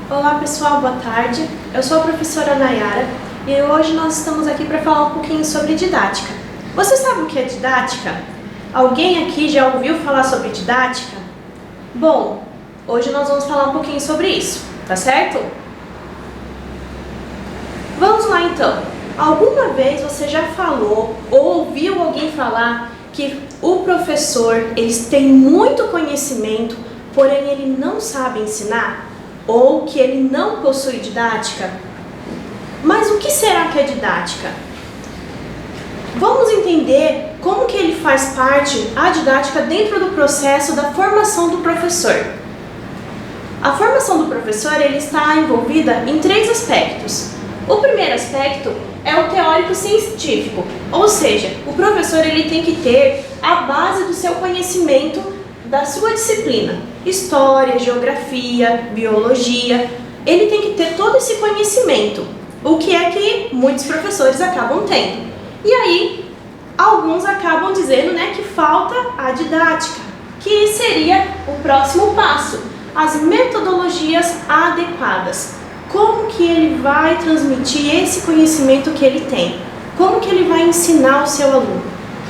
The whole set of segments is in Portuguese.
Olá pessoal, boa tarde. Eu sou a professora Nayara e hoje nós estamos aqui para falar um pouquinho sobre didática. Você sabe o que é didática? Alguém aqui já ouviu falar sobre didática? Bom, hoje nós vamos falar um pouquinho sobre isso, tá certo? Vamos lá então. Alguma vez você já falou ou ouviu alguém falar que o professor tem muito conhecimento, porém ele não sabe ensinar? Ou que ele não possui didática? Mas o que será que é didática? Vamos entender como que ele faz parte, a didática, dentro do processo da formação do professor. A formação do professor ele está envolvida em 3 aspectos. O primeiro aspecto é o teórico-científico, ou seja, o professor ele tem que ter a base do seu conhecimento da sua disciplina, história, geografia, biologia. Ele tem que ter todo esse conhecimento, o que é que muitos professores acabam tendo. E aí, alguns acabam dizendo, que falta a didática, que seria o próximo passo, as metodologias adequadas. Como que ele vai transmitir esse conhecimento que ele tem? Como que ele vai ensinar o seu aluno?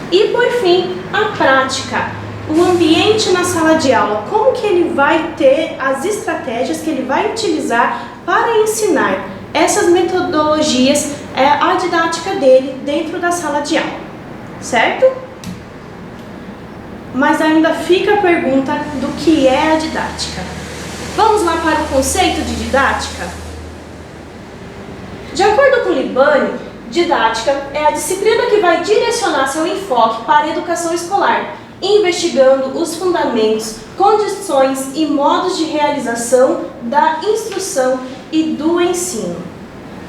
E por fim, a prática, o ambiente na sala de aula, como que ele vai ter as estratégias que ele vai utilizar para ensinar essas metodologias, a didática dele dentro da sala de aula, certo? Mas ainda fica a pergunta do que é a didática. Vamos lá para o conceito de didática? De acordo com Libani, didática é a disciplina que vai direcionar seu enfoque para a educação escolar, investigando os fundamentos, condições e modos de realização da instrução e do ensino.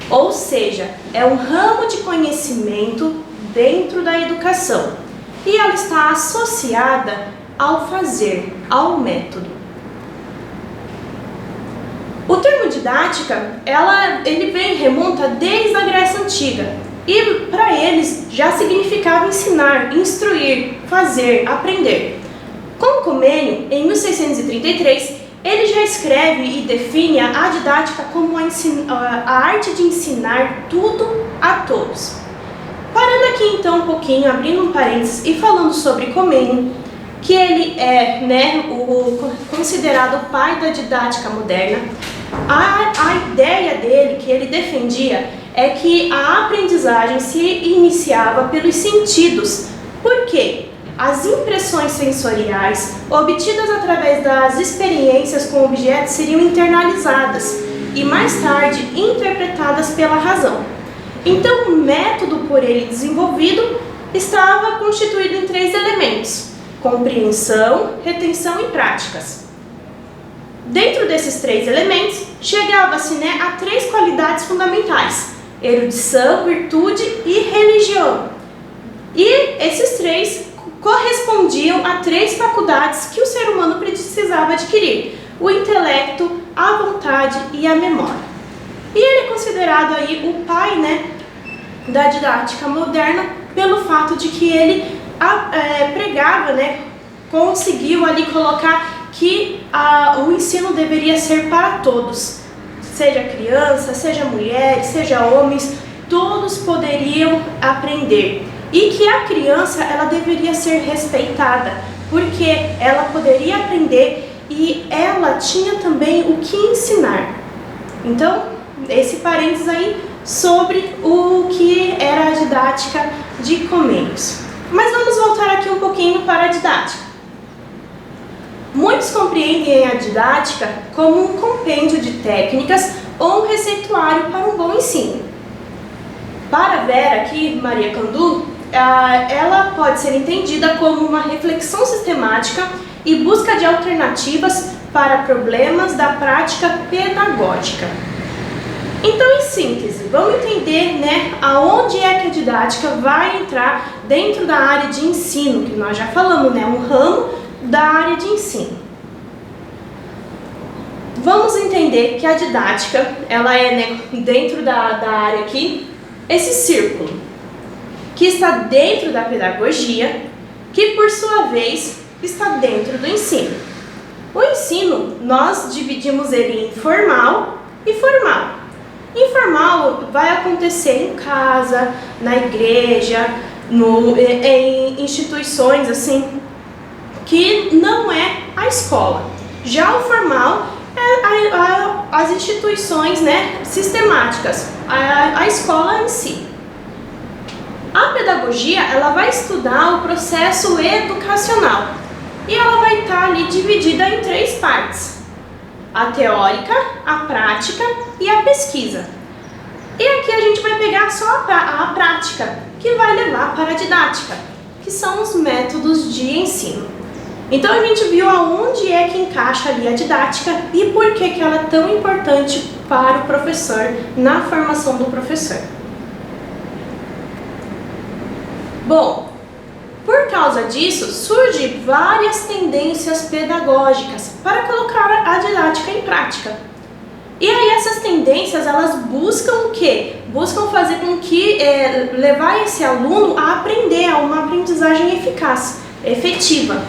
Ou seja, é um ramo de conhecimento dentro da educação e ela está associada ao fazer, ao método. O termo didática, ele remonta desde a Grécia Antiga e para eles já significava ensinar, instruir, fazer, aprender. Com Comênio, em 1633, ele já escreve e define a didática como a arte de ensinar tudo a todos. Parando aqui então um pouquinho, abrindo um parênteses e falando sobre Comênio, que ele é o considerado o pai da didática moderna. A ideia dele, que ele defendia, é que a aprendizagem se iniciava pelos sentidos. Por quê? As impressões sensoriais obtidas através das experiências com objetos seriam internalizadas e mais tarde interpretadas pela razão. Então, o método por ele desenvolvido estava constituído em 3 elementos: compreensão, retenção e práticas. Dentro desses 3 elementos, chegava-se a 3 qualidades fundamentais: erudição, virtude e religião. E esses 3 correspondiam a 3 faculdades que o ser humano precisava adquirir: o intelecto, a vontade e a memória. E ele é considerado aí o pai, da didática moderna pelo fato de que ele pregava, conseguiu ali colocar que o ensino deveria ser para todos, seja criança, seja mulher, seja homens, todos poderiam aprender. E que a criança ela deveria ser respeitada, porque ela poderia aprender e ela tinha também o que ensinar. Então, esse parênteses aí sobre o que era a didática de Comênios. Mas vamos voltar aqui um pouquinho para a didática. Muitos compreendem a didática como um compêndio de técnicas ou um receituário para um bom ensino. Para Vera, aqui, Maria Candu, ela pode ser entendida como uma reflexão sistemática e busca de alternativas para problemas da prática pedagógica. Então, em síntese, vamos entender aonde é que a didática vai entrar dentro da área de ensino, que nós já falamos, um ramo da área de ensino. Vamos entender que a didática, ela é dentro da área aqui, esse círculo, que está dentro da pedagogia, que por sua vez está dentro do ensino. O ensino, nós dividimos ele em formal e formal. Informal vai acontecer em casa, na igreja, em instituições assim, que não é a escola. Já o formal é as instituições, né, sistemáticas, a escola em si. A pedagogia, ela vai estudar o processo educacional e ela vai estar ali dividida em 3 partes: a teórica, a prática e a pesquisa. E aqui a gente vai pegar só a prática, que vai levar para a didática, que são os métodos de ensino. Então a gente viu aonde é que encaixa ali a didática e por que ela é tão importante para o professor, na formação do professor. Bom, por causa disso, surgem várias tendências pedagógicas para colocar a didática em prática. E aí essas tendências, elas buscam o quê? Buscam fazer com que levar esse aluno a aprender, a uma aprendizagem eficaz, efetiva.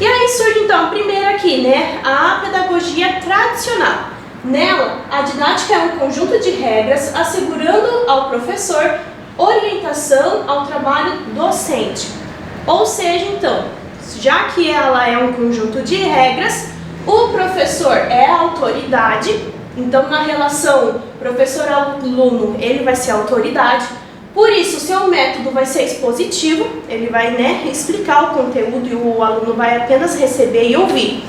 E aí surge então a primeira aqui, né? A pedagogia tradicional. Nela, a didática é um conjunto de regras assegurando ao professor orientação ao trabalho docente. Ou seja, então, já que ela é um conjunto de regras, o professor é a autoridade. Então, na relação professor-aluno, ele vai ser a autoridade. Por isso, o seu método vai ser expositivo, ele vai, né, explicar o conteúdo e o aluno vai apenas receber e ouvir.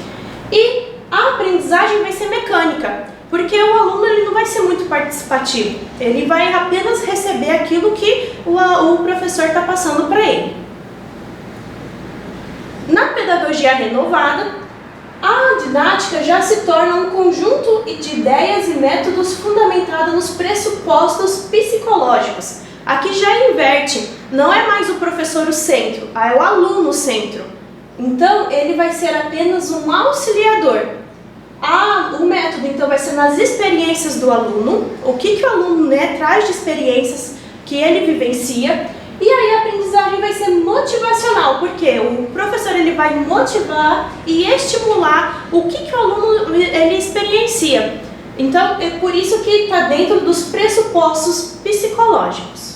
E a aprendizagem vai ser mecânica, porque o aluno ele não vai ser muito participativo, ele vai apenas receber aquilo que o professor está passando para ele. Na pedagogia renovada, a didática já se torna um conjunto de ideias e métodos fundamentado nos pressupostos psicológicos. Aqui já inverte, não é mais o professor o centro, é o aluno o centro. Então, ele vai ser apenas um auxiliador. O método, então, vai ser nas experiências do aluno, o que o aluno, né, traz de experiências que ele vivencia. E aí a aprendizagem vai ser motivacional, porque o professor ele vai motivar e estimular o que o aluno ele experiencia. Então, é por isso que está dentro dos pressupostos psicológicos.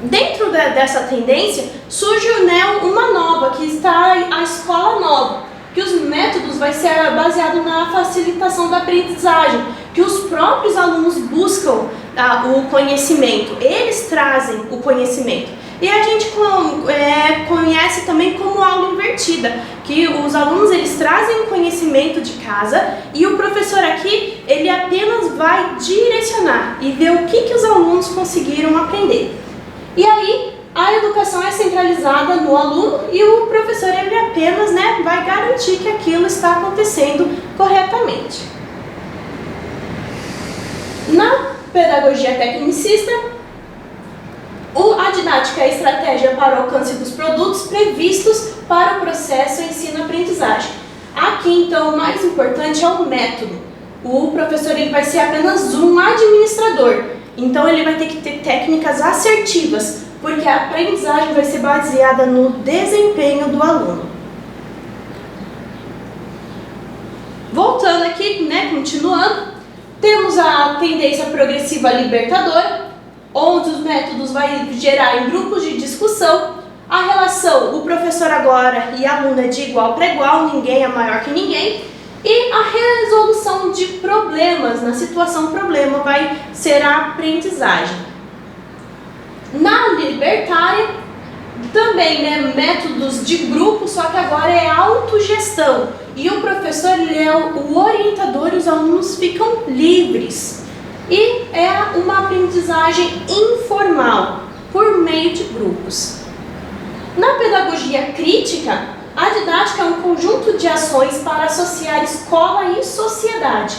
Dentro dessa tendência, surge, né, uma nova, que está a escola nova, que os métodos vai ser baseado na facilitação da aprendizagem, que os próprios alunos buscam o conhecimento, eles trazem o conhecimento. E a gente conhece também como aula invertida, que os alunos eles trazem o conhecimento de casa e o professor aqui ele apenas vai direcionar e ver o que os alunos conseguiram aprender. E aí a educação é centralizada no aluno e o professor ele apenas, né, vai garantir que aquilo está acontecendo corretamente. Na pedagogia tecnicista, a didática é a estratégia para o alcance dos produtos previstos para o processo ensino-aprendizagem. Aqui, então, o mais importante é o método. O professor ele vai ser apenas um administrador, então ele vai ter que ter técnicas assertivas, porque a aprendizagem vai ser baseada no desempenho do aluno. Voltando aqui, né, continuando, temos a tendência progressiva libertadora, onde os métodos vai gerar em grupos de discussão, a relação, o professor agora e aluno é de igual para igual, ninguém é maior que ninguém, e a resolução de problemas, na situação problema, vai ser a aprendizagem. Na libertária, também, né, métodos de grupo, só que agora é autogestão. E o professor ele é o orientador e os alunos ficam livres. E é uma aprendizagem informal, por meio de grupos. Na pedagogia crítica, a didática é um conjunto de ações para associar escola e sociedade.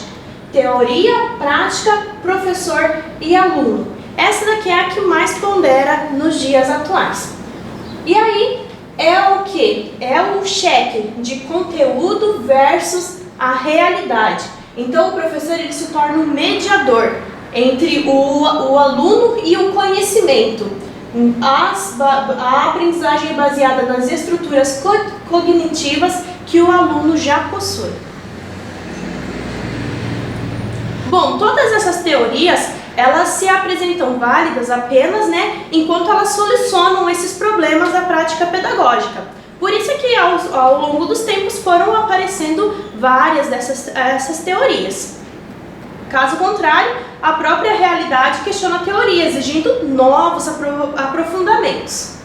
Teoria, prática, professor e aluno. Essa daqui é a que mais pondera nos dias atuais. E aí é o que? É o cheque de conteúdo versus a realidade. Então o professor ele se torna um mediador entre o aluno e o conhecimento. A aprendizagem é baseada nas estruturas cognitivas que o aluno já possui. Bom, todas essas teorias, elas se apresentam válidas apenas, enquanto elas solucionam esses problemas da prática pedagógica. Por isso é que ao longo dos tempos foram aparecendo várias dessas teorias. Caso contrário, a própria realidade questiona a teoria, exigindo novos aprofundamentos.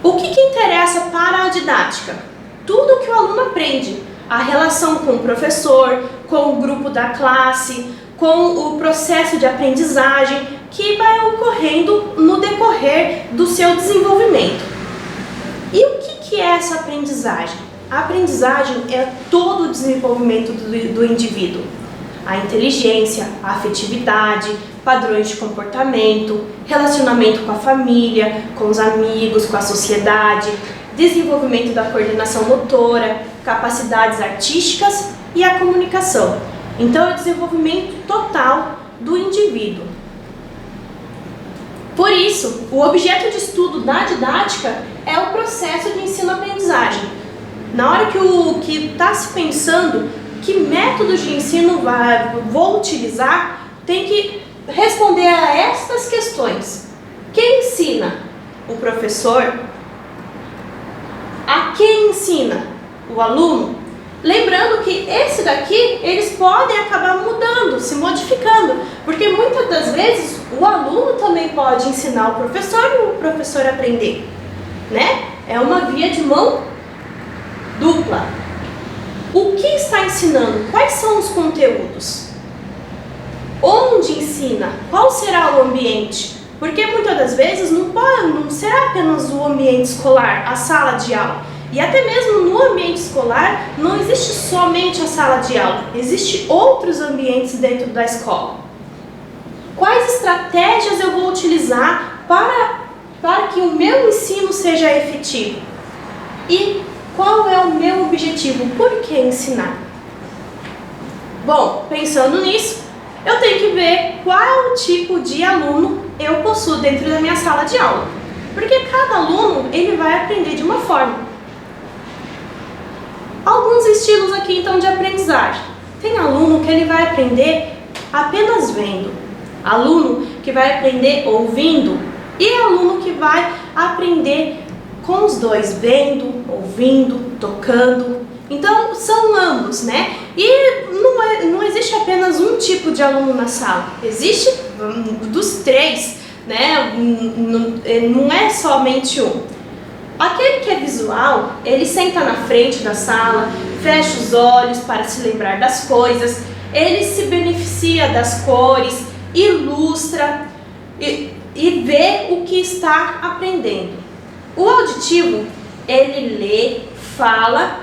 O que interessa para a didática? Tudo o que o aluno aprende, a relação com o professor, com o grupo da classe, com o processo de aprendizagem que vai ocorrendo no decorrer do seu desenvolvimento. E o que é essa aprendizagem? A aprendizagem é todo o desenvolvimento do indivíduo. A inteligência, a afetividade, padrões de comportamento, relacionamento com a família, com os amigos, com a sociedade, desenvolvimento da coordenação motora, capacidades artísticas e a comunicação. Então, é o desenvolvimento total do indivíduo. Por isso, o objeto de estudo da didática é o processo de ensino-aprendizagem. Na hora que está se pensando que métodos de ensino vou utilizar, tem que responder a estas questões. Quem ensina? O professor? A quem ensina? O aluno? Lembrando que esse daqui, eles podem acabar mudando, se modificando, porque muitas das vezes o aluno também pode ensinar o professor e o professor aprender, É uma via de mão dupla. O que está ensinando? Quais são os conteúdos? Onde ensina? Qual será o ambiente? Porque muitas das vezes não será apenas o ambiente escolar, a sala de aula. E até mesmo no ambiente escolar não existe somente a sala de aula, existem outros ambientes dentro da escola. Quais estratégias eu vou utilizar para que o meu ensino seja efetivo? E qual é o meu objetivo? Por que ensinar? Bom, pensando nisso, eu tenho que ver qual tipo de aluno eu possuo dentro da minha sala de aula. Porque cada aluno, ele vai aprender de uma forma. Alguns estilos aqui então de aprendizagem. Tem aluno que ele vai aprender apenas vendo, aluno que vai aprender ouvindo e aluno que vai aprender com os dois, vendo, ouvindo, tocando. Então são ambos, E não existe apenas um tipo de aluno na sala, existe dos três, Não é somente um. Aquele que é visual, ele senta na frente da sala, fecha os olhos para se lembrar das coisas, ele se beneficia das cores, ilustra e vê o que está aprendendo. O auditivo, ele lê, fala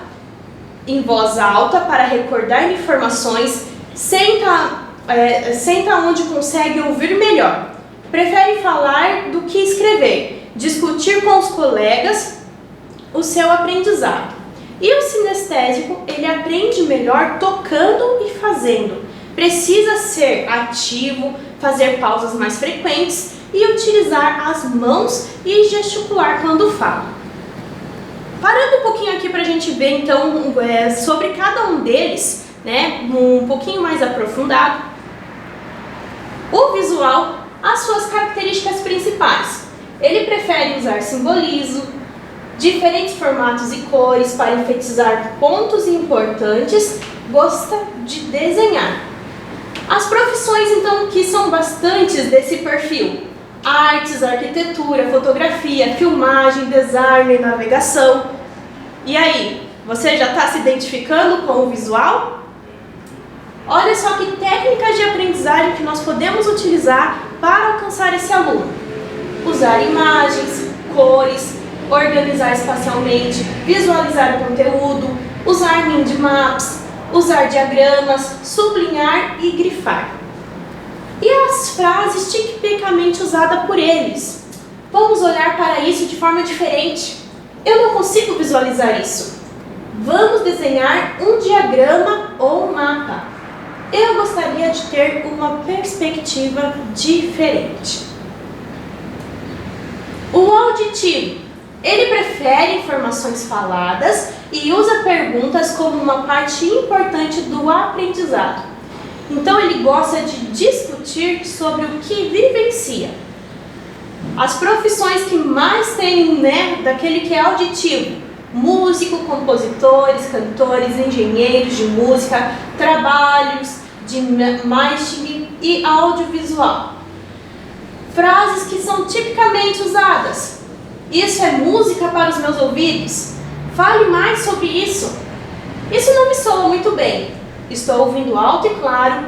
em voz alta para recordar informações, senta onde consegue ouvir melhor. Prefere falar do que escrever, discutir com os colegas o seu aprendizado. E o sinestésico, ele aprende melhor tocando e fazendo. Precisa ser ativo, fazer pausas mais frequentes e utilizar as mãos e gesticular quando fala. Parando um pouquinho aqui para a gente ver então sobre cada um deles, um pouquinho mais aprofundado. O visual, as suas características principais. Ele prefere usar simbolismo, diferentes formatos e cores para enfatizar pontos importantes, gosta de desenhar. As profissões, então, que são bastantes desse perfil: artes, arquitetura, fotografia, filmagem, design, navegação. E aí, você já está se identificando com o visual? Olha só que técnicas de aprendizagem que nós podemos utilizar para alcançar esse aluno. Usar imagens, cores, organizar espacialmente, visualizar o conteúdo, usar mind maps, usar diagramas, sublinhar e grifar. E as frases tipicamente usadas por eles? Vamos olhar para isso de forma diferente. Eu não consigo visualizar isso. Vamos desenhar um diagrama ou um mapa. Eu gostaria de ter uma perspectiva diferente. O auditivo, ele prefere informações faladas e usa perguntas como uma parte importante do aprendizado. Então ele gosta de discutir sobre o que vivencia. As profissões que mais tem, daquele que é auditivo: músico, compositores, cantores, engenheiros de música, trabalhos de marketing e audiovisual. Frases que são tipicamente usadas: isso é música para os meus ouvidos? Fale mais sobre isso. Isso não me soa muito bem. Estou ouvindo alto e claro.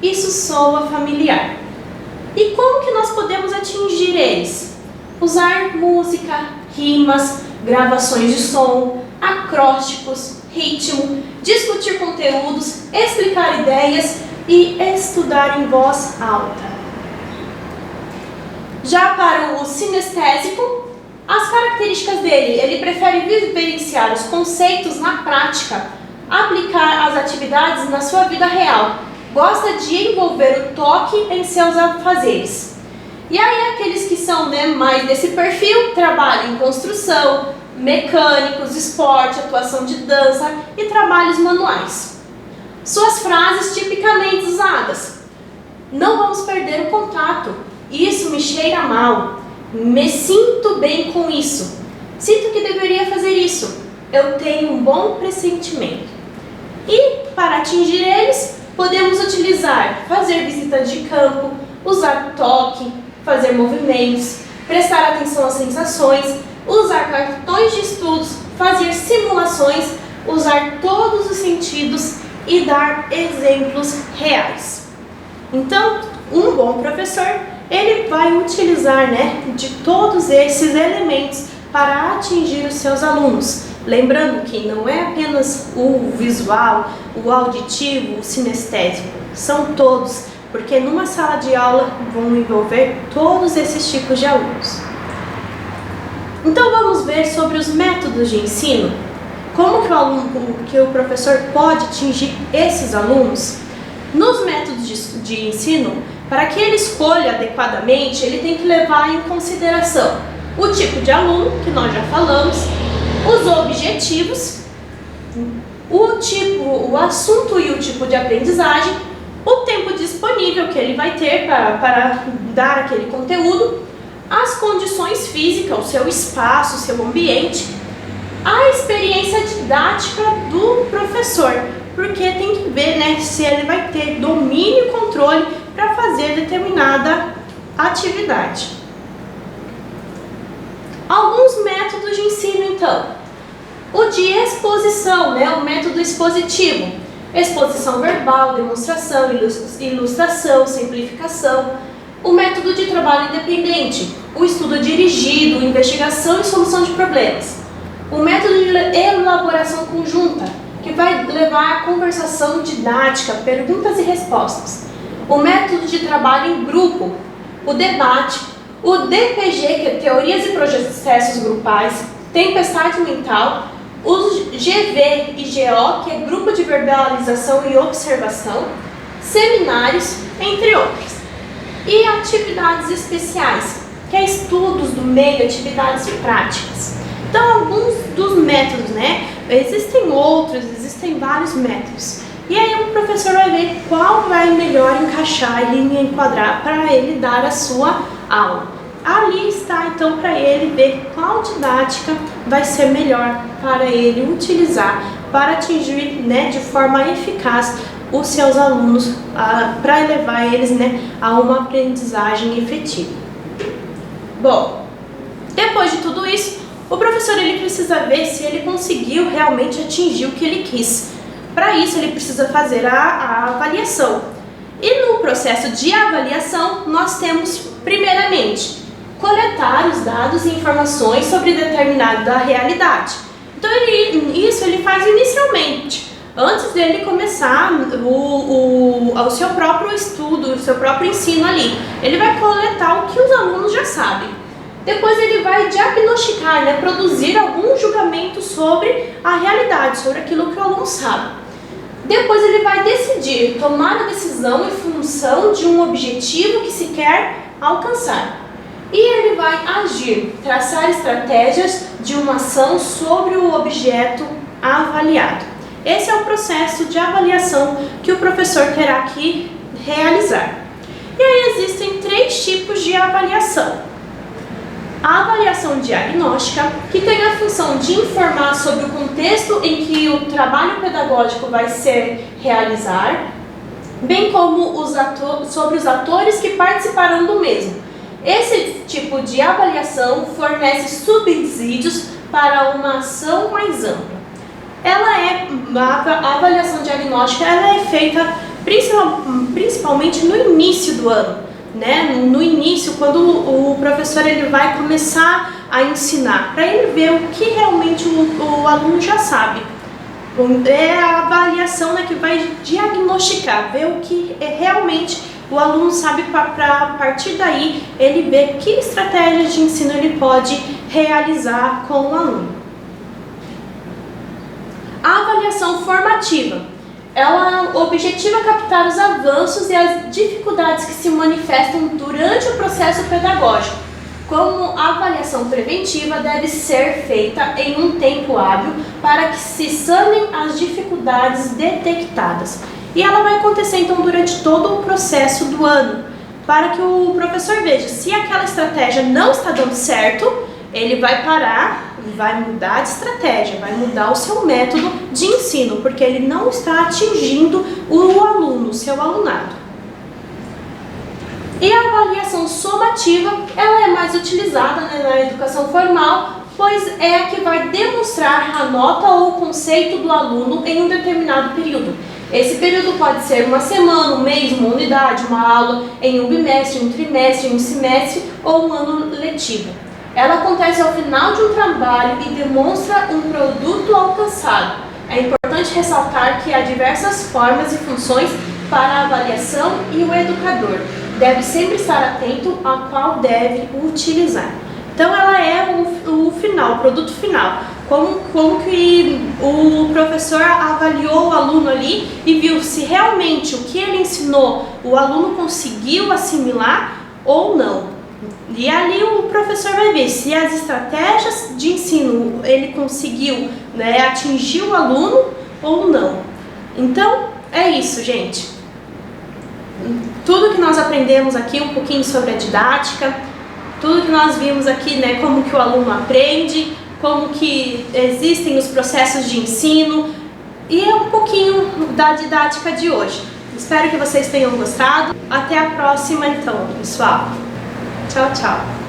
Isso soa familiar. E como que nós podemos atingir eles? Usar música, rimas, gravações de som, acrósticos, ritmo, discutir conteúdos, explicar ideias e estudar em voz alta. Já para o sinestésico, as características dele: ele prefere vivenciar os conceitos na prática, aplicar as atividades na sua vida real, gosta de envolver o toque em seus afazeres. E aí aqueles que são mais desse perfil trabalham em construção, mecânicos, esporte, atuação de dança e trabalhos manuais. Suas frases tipicamente usadas: não vamos perder o contato, isso me cheira mal, me sinto bem com isso, sinto que deveria fazer isso, eu tenho um bom pressentimento. E para atingir eles, podemos utilizar fazer visitas de campo, usar toque, fazer movimentos, prestar atenção às sensações, usar cartões de estudos, fazer simulações, usar todos os sentidos e dar exemplos reais. Então, um bom professor, ele vai utilizar de todos esses elementos para atingir os seus alunos. Lembrando que não é apenas o visual, o auditivo, o sinestésico, são todos, porque numa sala de aula vão envolver todos esses tipos de alunos. Então vamos ver sobre os métodos de ensino. Como que o professor pode atingir esses alunos? Nos métodos de ensino, para que ele escolha adequadamente, ele tem que levar em consideração o tipo de aluno, que nós já falamos, os objetivos, o assunto e o tipo de aprendizagem, o tempo disponível que ele vai ter para dar aquele conteúdo, as condições físicas, o seu espaço, o seu ambiente, a experiência didática do professor, porque tem que ver se ele vai ter domínio e controle para fazer determinada atividade. Alguns métodos de ensino, então. O de exposição, o método expositivo. Exposição verbal, demonstração, ilustração, simplificação. O método de trabalho independente. O estudo dirigido, investigação e solução de problemas. O método de elaboração conjunta, que vai levar à conversação didática, perguntas e respostas. O método de trabalho em grupo. O debate. O DPG, que é Teorias e Processos Grupais, Tempestade Mental, o GV e GO, que é Grupo de Verbalização e Observação, Seminários, entre outros. E atividades especiais, que é estudos do meio, atividades práticas. Então, alguns dos métodos, existem outros, existem vários métodos. E aí o professor vai ver qual vai melhor encaixar e enquadrar para ele dar a sua aula. Ali está então para ele ver qual didática vai ser melhor para ele utilizar para atingir de forma eficaz os seus alunos, para levar eles a uma aprendizagem efetiva. Bom, depois de tudo isso, o professor ele precisa ver se ele conseguiu realmente atingir o que ele quis. Para isso ele precisa fazer a avaliação. E no processo de avaliação nós temos primeiramente coletar os dados e informações sobre determinada realidade. Então isso ele faz inicialmente, antes dele começar o seu próprio estudo, o seu próprio ensino ali. Ele vai coletar o que os alunos já sabem. Depois ele vai diagnosticar, produzir algum julgamento sobre a realidade, sobre aquilo que o aluno sabe. Depois ele vai decidir, tomar a decisão em função de um objetivo que se quer alcançar. E ele vai agir, traçar estratégias de uma ação sobre o objeto avaliado. Esse é o processo de avaliação que o professor terá que realizar. E aí existem 3 tipos de avaliação. A avaliação diagnóstica, que tem a função de informar sobre o contexto em que o trabalho pedagógico vai ser realizar, bem como sobre os atores que participarão do mesmo. Esse tipo de avaliação fornece subsídios para uma ação mais ampla. A avaliação diagnóstica ela é feita principalmente no início do ano, né? No início, quando o professor ele vai começar a ensinar, para ele ver o que realmente o aluno já sabe. É a avaliação, né, que vai diagnosticar, ver o que realmente o aluno sabe, para a partir daí ele ver que estratégias de ensino ele pode realizar com o aluno. A avaliação formativa, ela objetiva captar os avanços e as dificuldades que se manifestam durante o processo pedagógico. Como a avaliação preventiva deve ser feita em um tempo hábil para que se sanem as dificuldades detectadas. E ela vai acontecer então durante todo o processo do ano, para que o professor veja se aquela estratégia não está dando certo, ele vai parar, vai mudar de estratégia, vai mudar o seu método de ensino, porque ele não está atingindo o aluno, o seu alunado. E a avaliação somativa, ela é mais utilizada, né, na educação formal, pois é a que vai demonstrar a nota ou o conceito do aluno em um determinado período. Esse período pode ser uma semana, um mês, uma unidade, uma aula, em um bimestre, um trimestre, um semestre ou um ano letivo. Ela acontece ao final de um trabalho e demonstra um produto alcançado. É importante ressaltar que há diversas formas e funções para a avaliação e o educador deve sempre estar atento a qual deve utilizar. Então ela é o final, o produto final. Como que o professor avaliou o aluno ali e viu se realmente o que ele ensinou o aluno conseguiu assimilar ou não. E ali o professor vai ver se as estratégias de ensino ele conseguiu, né, atingir o aluno ou não. Então é isso, gente. Tudo que nós aprendemos aqui, um pouquinho sobre a didática, tudo que nós vimos aqui, né, como que o aluno aprende, como que existem os processos de ensino, e é um pouquinho da didática de hoje. Espero que vocês tenham gostado. Até a próxima então, pessoal. Tchau, tchau.